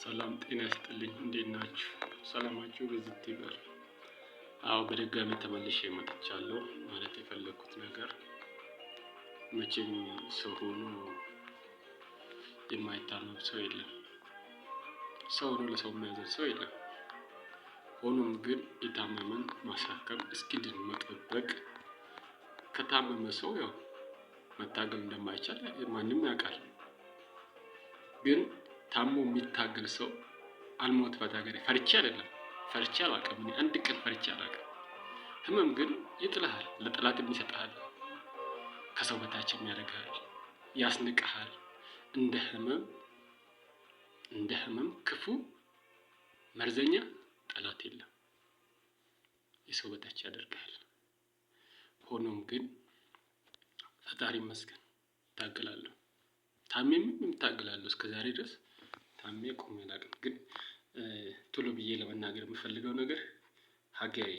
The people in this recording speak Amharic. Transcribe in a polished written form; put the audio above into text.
ሰላም ጤና ይስጥልኝ። እንዴት ናችሁ? ሰላማችሁ በዝት ይበል። አዎ በድጋሚ ተመልሼ መጥቻለሁ። ማለት የፈለኩት ነገር መቼም ሰው ሆኖ የማይታመም ሰው የለም። ሰው ሆኖ ለሰው የማያዝን ሰው የለም። ሆኖም ግን የታመመን ማሳከም እስኪድን መጠበቅ፣ ከታመመ ሰው ያው መታገል እንደማይቻል ማንም ያውቃል። ግን ታሞ የሚታገል ሰው አልሞት በታገሬ ፈርቼ አይደለም፣ ፈርቼ አላውቅም። እኔ አንድ ቀን ፈርቼ አላውቅም። ህመም ግን ይጥልሃል፣ ለጠላትም ይሰጥሃል፣ ከሰው በታችም ያደርግሃል፣ ያስንቅሃል። እንደ ህመም ክፉ መርዘኛ ጠላት የለም። የሰው በታች ያደርግሃል። ሆኖም ግን ፈጣሪ ይመስገን እታገላለሁ። ታሜም እታገላለሁ እስከዛሬ ድረስ ታሜ ቆሜ አላውቅም። ግን ቶሎ ብዬ ለመናገር የምፈልገው ነገር ሀገሬ